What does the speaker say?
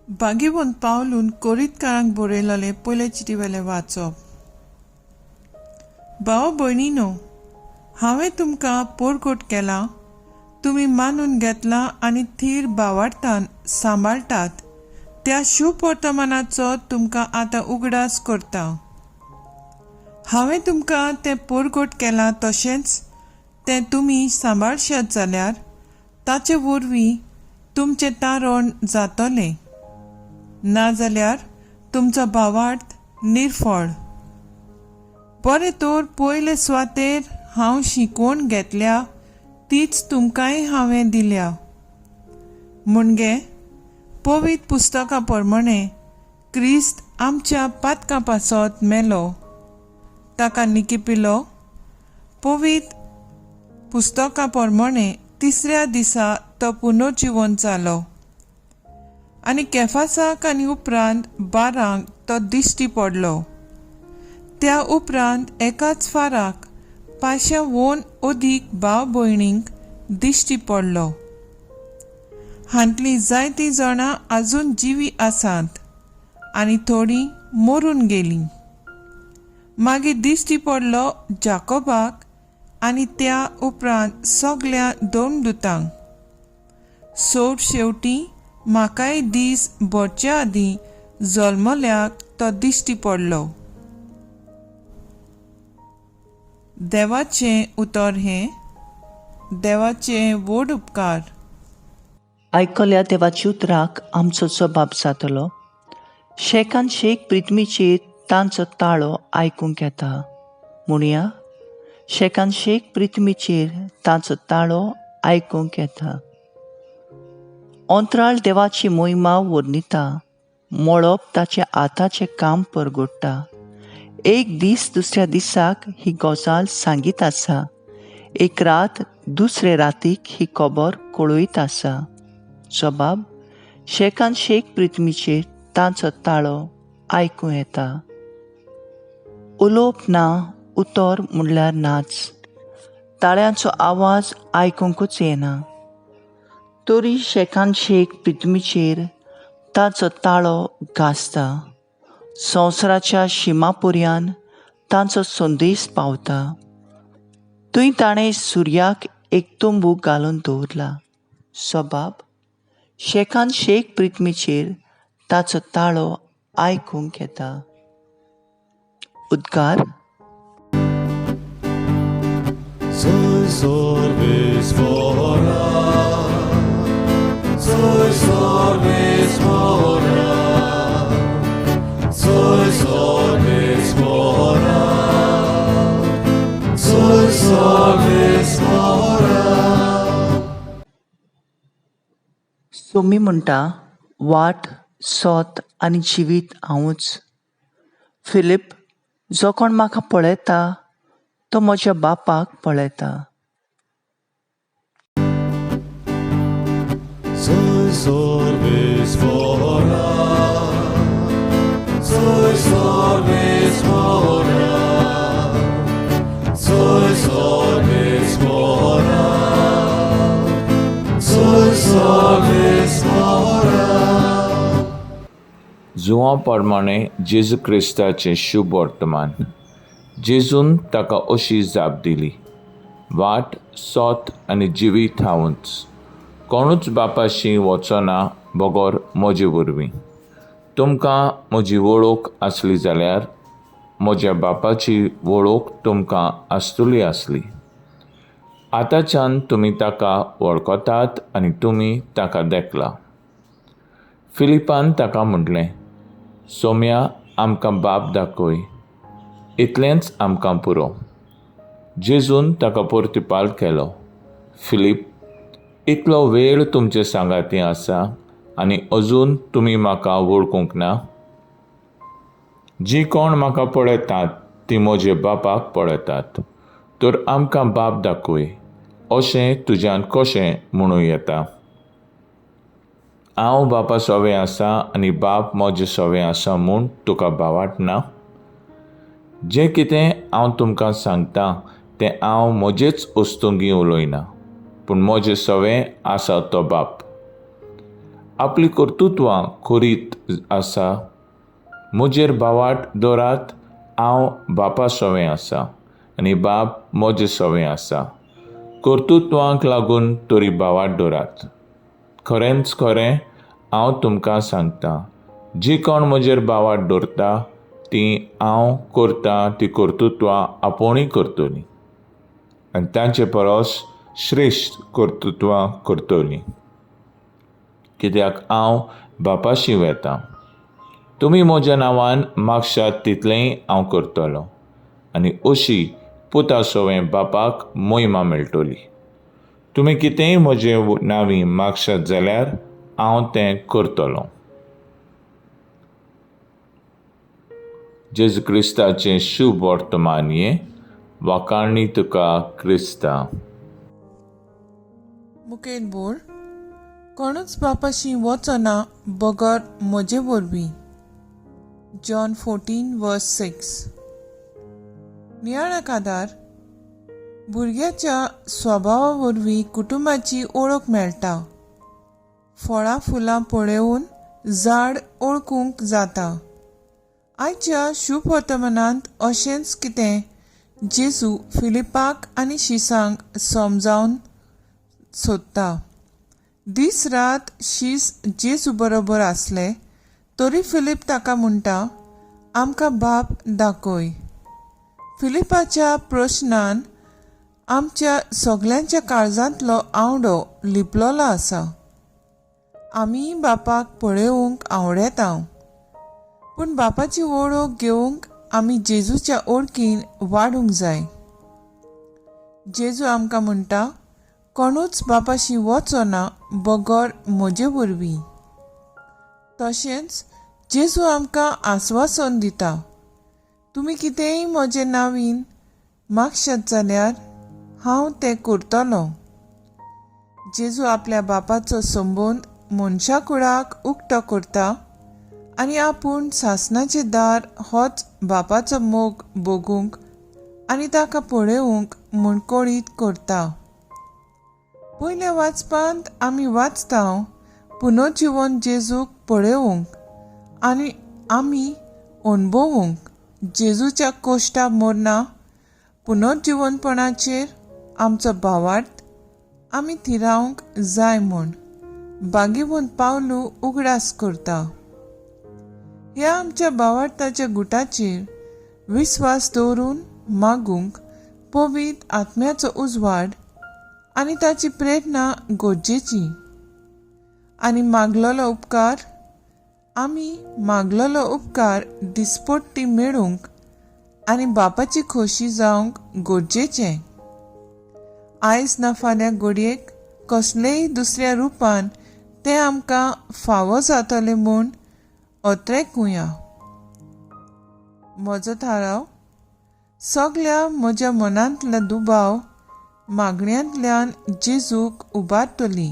बागीबोन पावलून कोरीतकारांक बरयलेले पयले चिटीवेले वाचप. भाव भयणीनो, हांवें तुमकां पोरगोट केला, तुमी मानून घेतला आनी थीर भावार्थान सांबाळटात त्या शुभ वर्तमानाचो तुमकां आतां उगडास करता. हांवें तुमकां तें पोरगोट केलां तशेंच तें तुमी सांबाळशात जाल्यार ताचे वरवीं तुमचें तारण जातलें, नाजाल्यार तुमचो भावार्थ निर्फळ. बरें तर पयले सुवातेर हांव शिकवण घेतल्या तीच तुमकांय हांवें दिल्या. म्हणजे पवित्र पुस्तका प्रमाणे क्रिस्त आमच्या पातकां पासत मेलो, ताका निकिपिलो, पवित्र पुस्तका प्रमाणे तिसऱ्या दिसा तो पुनर्जिवन जालो आनी केफासाक आनी उपरांत 12 तो दिश्टी पडलो. त्या उपरांत एकाच फाराक 500 अदीक भाव भयणींक दिश्टी पडलो. हांतलीं जायतीं जाणां आजून जिवी आसात आनी थोडीं मरून गेलीं. मागीर दिश्टी पडलो जाकोबाक आनी त्या उपरांत सगल्या दोन शेवटी म्हाकाय दीस भरच्या आदीं जल्मल्याक तो दिश्टी पडलो. देवाचें उतर हें. देवाचे व्हड उपकार. आयकल्या देवाची उतराक आमचो जबाब जातलो. शेकान शेक प्रिथ्वीचेर तांचो ताळो आयकूंक येता. म्हणया, शेकान शेक प्रिथ्वीचेर तांचो ताळो आयकूंक येता. अंतराळ देवाची मोहिमा वर्णिता. मळप ताचे हाताचें काम परगडटा. एक दीस दुसऱ्या दिसाक ही गजाल सांगीत आसा. एक रात दुसरे रातीक ही खबर कळयत आसा. जबाब, शेकान शेक प्रिथ्वीचेर तांचो ताळो आयकूं येता. उलोवप ना, उतर म्हणल्यार नाच. ताळ्यांचो आवाज आयकूंकूच येना. तरी शेकान शेक प्रिथ्वीचेर ताचो ताळो घासता. संवसाराच्या शिमापर्यान तांचो संदेश पावता. थंय ताणें सुर्याक एक तंबू घालून दवरला. जबाब, शेकान शेक प्रिथ्वीचेर ताचो ताळो आयकूंक येता. उद्गार. Soy sorbes mora, soy sorbes mora, soy sorbes mora, soy sorbes mora. Somi म्हणटा, वाट, सोत आनी जिवीत हांवूच. फिलीप, जो कोण म्हाका पळयता तो म्हज्या बापाक पळयता. Soy sorbes mora, soy sorbes mora, soy sorbes mora, soy sorbes mora. जुवा प्रमाणे जेजू क्रिस्ताचें शुभ वर्तमान. जेजून ताका अशी जाप दिली, वाट, सोत आनी जिवीत हांवूच. कोणूच बापाशी वचना बगोर म्हजे वरवीं. तुमकां म्हजी वळख आसली जाल्यार म्हज्या बापाची वळख तुमकां आसतली आसली. आतांच्यान तुमी ताका वळखतात आनी तुमी ताका देखला. फिलिपान ताका म्हटलें, सोम्या, आमकां बाप दाखय, इतलेंच आमकां पुरो. जेजून ताका परतिपाल केलो, फिलीप, इतलो वेळ तुमचे सांगाती आसा आनी अजून तुमी म्हाका वळखूंक ना? जीं कोण म्हाका पळयतात तीं म्हजे बापाक पळयतात. तर आमकां बाप दाखय, अशें तुज्यान कशें म्हणूं येता? हांव बापा सोबे आसा आनी बाप म्हजे सोबे आसा म्हूण तुका भावार्थना? जें कितें हांव तुमकां सांगतां तें हांव म्हजेच वस्तुंगी उलयना, पूण म्हजे सोबे आसा तो बाप. आपली कर्तुत्वां करीत आसा. म्हजेर बावाट दवरात. हांव बापा सोवें आसा आनी बाप म्हजे सोवें आसा. कर्तुत्वांक लागून तरी बावाट दवरात. खरेंच खरें हांव तुमकां सांगतां, जी कोण म्हजेर बावाट दवरता ती हांव करतां ती कर्तुत्वां आपुणूय करतलीं आनी तांचे परस श्रेश्ठ कर्तुत्वां करतलीं, कित्याक हांव बापाशी वेतां. तुमी म्हज्या नांवान मागशात तितलेंय हांव करतलों आनी अशी पुता सोवें बापाक महिमा मेळटली. तुमी कितेंय म्हजे नांवीं मागशात जाल्यार हांव तें करतलों. जेजू क्रिस्ताचें शुभ वर्तमान हें. वाखाणणी तुका क्रिस्ता. मुखेल बोल. कोणूच बापाशी वचना बगर म्हजे वरवीं. जॉन 14:6. नियाळाक आदार. भुरग्याच्या स्वभावा वरवीं कुटुंबाची ओळख मेळटा. फळां फुलां पळोवन झाड ओळखूंक जाता. आयच्या शुभ वर्तमानांत अशेंच कितें जेजू फिलिपाक आनी शिसांक समजावन सोदता. दीस रात शीस जेजू बरोबर आसले तरी फिलीप ताका म्हणटा, आमकां बाप दाखय. फिलिपाच्या प्रश्नान आमच्या सगल्यांच्या काळजांतलो आवडो लिपलोलो आसा. आमी बापाक पळोवंक आवडेता, पूण बापाची वळख घेवंक आमी जेजूच्या ओळखीन वाडूंक जाय. जेजू आमकां म्हणटा, कोणूच बापाशी वचना बगर म्हजे वरवीं. तशेंच जेजू आमकां आस्वासन दिता, तुमी कितेंय म्हजे नांवीन मागशात जाल्यार हांव तें करतलों. जेजू आपल्या बापाचो संबंद मनशा कुळाक उक्तो करता आनी आपूण सासणाचें दार होच बापाचो मोग भोगूंक आनी ताका पळोवंक मुणकोळीत करता. पयल्या वाचपांत आमी वाचता, पुनर्जीवन जेजूक पळोवंक आनी आमी अणभवूंक जेजूच्या कोश्टा मरणा पुनर्जीवनपणाचेर आमचो भावार्थ आमी थिरावंक जाय म्हूण बागेवन पावलू उगडास करता. ह्या आमच्या भावार्थाच्या गुटाचेर विस्वास दवरून मागूंक पवित्र आत्म्याचो उजवाड आनी ताची प्रेरणा गरजेची. आनी आमी मागलोलो उपकार दिसपट्टी मेळूंक आनी बापाची खोशी जावंक गरजेचें. आयज ना फाल्यां घडयेक कसलेय दुसऱ्या रुपान तें आमकां फावो जातलें म्हूण अत्रेकुया. म्हजो थाराव. सगल्या म्हज्या मनांतलो दुबाव मागण्यांतल्यान जेजूक उबारतली.